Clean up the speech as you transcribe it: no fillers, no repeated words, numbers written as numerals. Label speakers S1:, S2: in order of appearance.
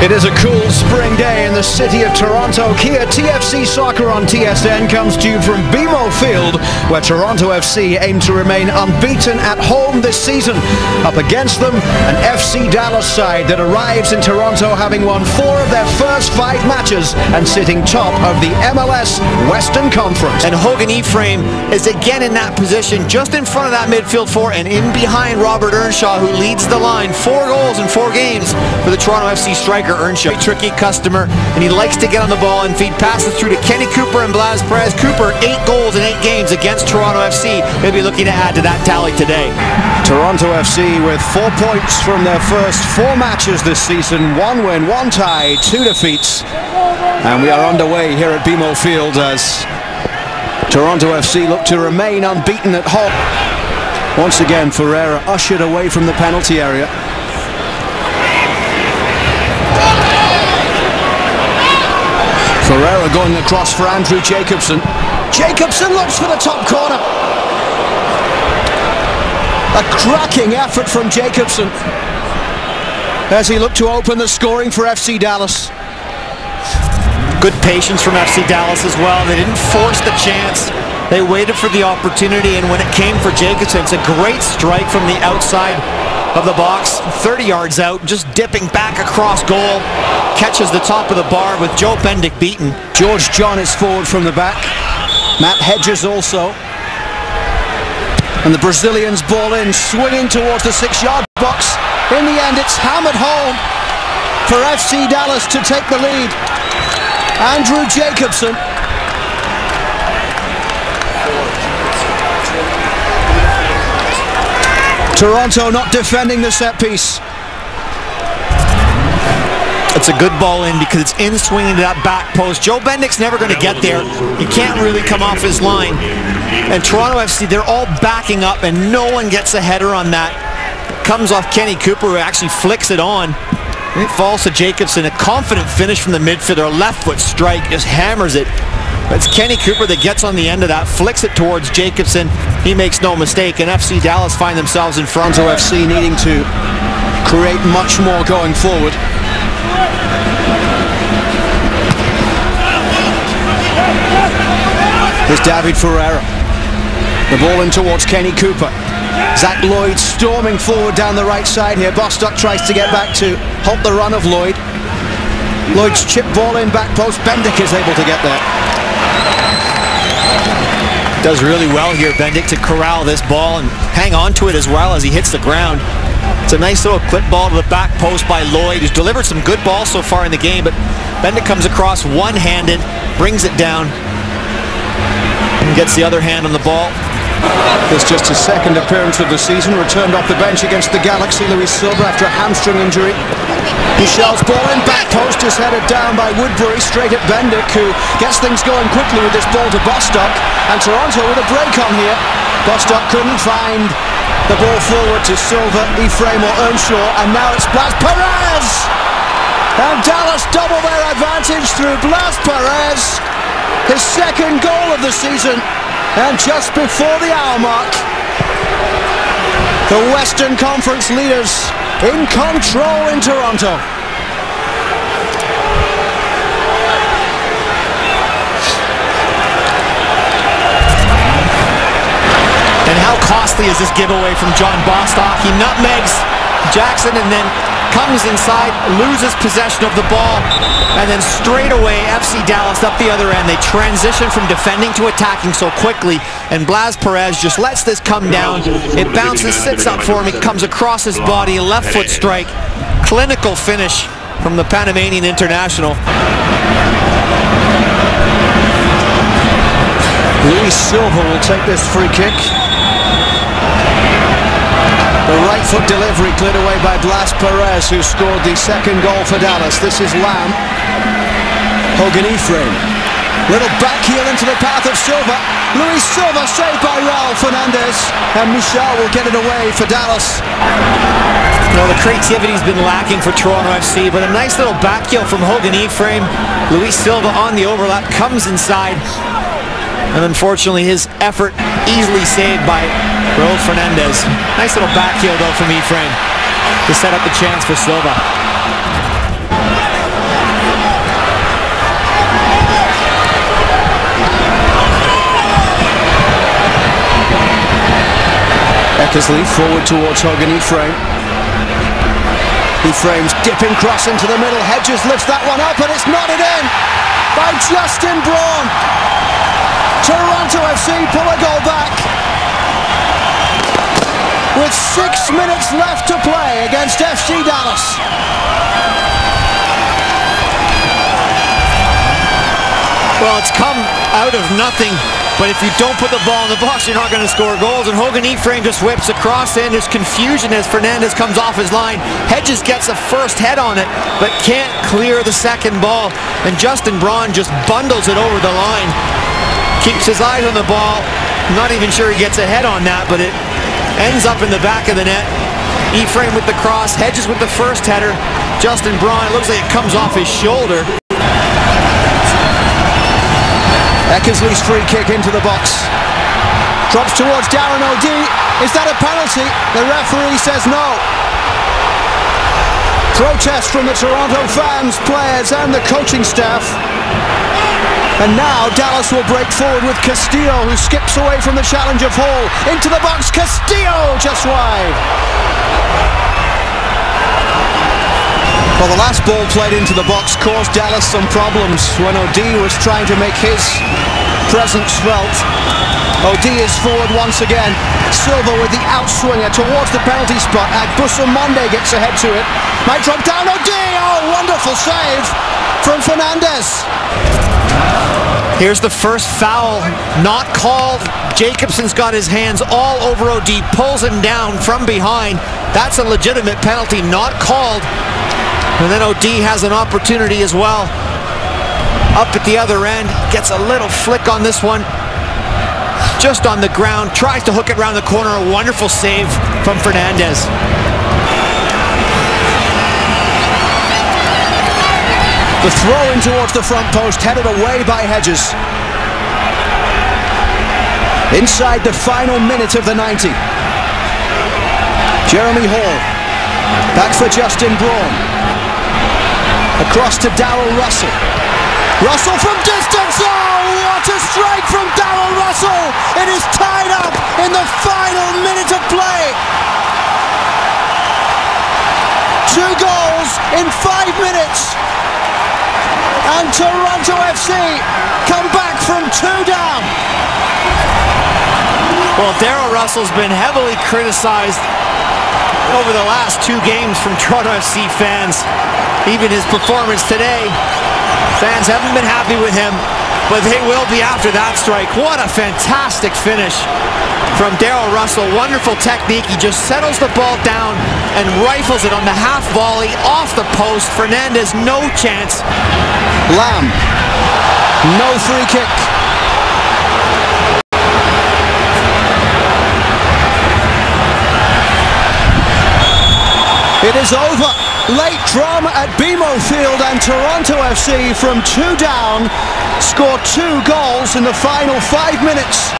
S1: It is a cool spring day in the city of Toronto. Kia TFC Soccer on TSN comes to you from BMO Field, where Toronto FC aim to remain unbeaten at home this season. Up against them, an FC Dallas side that arrives in Toronto having won 4 of their first 5 matches and sitting top of the MLS Western Conference.
S2: And Hogan Ephraim is again in that position, just in front of that midfield 4 and in behind Robert Earnshaw, who leads the line. 4 goals in 4 games for the Toronto FC striker Earnshaw. Tricky customer, and he likes to get on the ball and feed passes through to Kenny Cooper and Blas. Perez. Cooper, 8 goals in 8 games against Toronto FC. He'll be looking to add to that tally today.
S1: Toronto FC with 4 points from their first 4 matches this season. 1 win, 1 tie, 2 defeats. And we are underway here at BMO Field as Toronto FC look to remain unbeaten at home. Once again, Ferreira ushered away from the penalty area. Ferreira going across for Andrew Jacobson. Jacobson looks for the top corner. A cracking effort from Jacobson as he looked to open the scoring for FC Dallas.
S2: Good patience from FC Dallas as well. They didn't force the chance. They waited for the opportunity, and when it came for Jacobson, it's a great strike from the outside of the box, 30 yards out, just dipping back across goal. Catches the top of the bar with Joe Bendick beaten.
S1: George John is forward from the back. Matt Hedges also. And the Brazilians ball in, swinging towards the 6-yard box. In the end, it's hammered home for FC Dallas to take the lead. Andrew Jacobson. Toronto not defending the set piece.
S2: It's a good ball in because it's in swinging to that back post. Joe Bendick's never going to get there. He can't really come off his line. And Toronto FC, they're all backing up and no one gets a header on that. Comes off Kenny Cooper, who actually flicks it on. It falls to Jacobson. A confident finish from the midfielder. A left foot strike, just hammers it. It's Kenny Cooper that gets on the end of that, flicks it towards Jacobson. He makes no mistake, and FC Dallas find themselves in front.
S1: Toronto FC needing to create much more going forward. Here's David Ferreira. The ball in towards Kenny Cooper. Zach Lloyd storming forward down the right side here. Bostock tries to get back to halt the run of Lloyd. Lloyd's chip ball in back post. Bendick is able to get there.
S2: Does really well here, Bendick, to corral this ball and hang on to it as well as he hits the ground. It's a nice little clip ball to the back post by Lloyd, who's delivered some good balls so far in the game, but Bendick comes across one-handed, brings it down, and gets the other hand on the ball.
S1: It's just his 2nd appearance of the season, returned off the bench against the Galaxy. Luis Silva after a hamstring injury. Michel's ball in, back post is headed down by Woodbury, straight at Bendick, who gets things going quickly with this ball to Bostock, and Toronto with a break on here. Bostock couldn't find the ball forward to Silva, Ephraim or Earnshaw, and now it's Blas Perez! And Dallas double their advantage through Blas Perez, his 2nd goal of the season, and just before the hour mark, the Western Conference leaders in control in Toronto.
S2: And how costly is this giveaway from John Bostock? He nutmegs Jackson and then comes inside, loses possession of the ball, and then straight away FC Dallas up the other end. They transition from defending to attacking so quickly, and Blas Perez just lets this come down. It bounces, sits up for him, it comes across his body, a left foot strike. Clinical finish from the Panamanian international.
S1: Luis Silva will take this free kick. The right foot delivery cleared away by Blas Perez, who scored the 2nd goal for Dallas. This is Lamb. Hogan Ephraim. Little back heel into the path of Silva. Luis Silva saved by Raul Fernandez. And Michel will get it away for Dallas.
S2: You know, the creativity's been lacking for Toronto FC, but a nice little back heel from Hogan Ephraim. Luis Silva on the overlap, comes inside. And unfortunately, his effort easily saved by Raul Fernandez. Nice little back heel, though, from Ephraim to set up the chance for Silva.
S1: Eckersley forward towards Hogan Ephraim. Ephraim's dipping cross into the middle. Hedges lifts that one up and it's nodded in by Justin Braun. Toronto FC pull a goal back with 6 minutes left to play against FC Dallas.
S2: Well, it's come out of nothing, but if you don't put the ball in the box, you're not going to score goals. And Hogan Ephraim just whips across in. There's confusion as Fernandez comes off his line. Hedges gets a first head on it, but can't clear the second ball. And Justin Braun just bundles it over the line. Keeps his eyes on the ball. Not even sure he gets a head on that, but it ends up in the back of the net. Ephraim with the cross, Hedges with the first header. Justin Braun, it looks like it comes off his shoulder.
S1: Eckersley's free kick into the box. Drops towards Darren O'Dea. Is that a penalty? The referee says no. Protest from the Toronto fans, players and the coaching staff. And now Dallas will break forward with Castillo, who skips away from the challenge of Hall. Into the box, Castillo just wide. Well, the last ball played into the box caused Dallas some problems when O'Dea was trying to make his presence felt. O'Dea is forward once again. Silva with the outswinger towards the penalty spot. Agbusumonde gets ahead to it. Might drop down O'Dea. Oh, wonderful save from Fernandez.
S2: Here's the first foul, not called. Jacobson's got his hands all over O'Dea, pulls him down from behind. That's a legitimate penalty, not called. And then O'Dea has an opportunity as well. Up at the other end, gets a little flick on this one. Just on the ground, tries to hook it around the corner. A wonderful save from Fernandez.
S1: The throw in towards the front post, headed away by Hedges. Inside the final minute of the 90. Jeremy Hall. Back for Justin Braun. Across to Darel Russell. Russell from distance. Oh, what a strike from Darel Russell. It is tied up in the final minute of play. 2 goals in 5 minutes. And Toronto FC come back from 2 down.
S2: Well, Darel Russell's been heavily criticized over the last 2 games from Toronto FC fans. Even his performance today, fans haven't been happy with him, but they will be after that strike. What a fantastic finish from Darel Russell. Wonderful technique. He just settles the ball down and rifles it on the half volley off the post. Fernandez, no chance.
S1: Lamb, no free kick. It is over. Late drama at BMO Field, and Toronto FC from 2 down scored 2 goals in the final 5 minutes.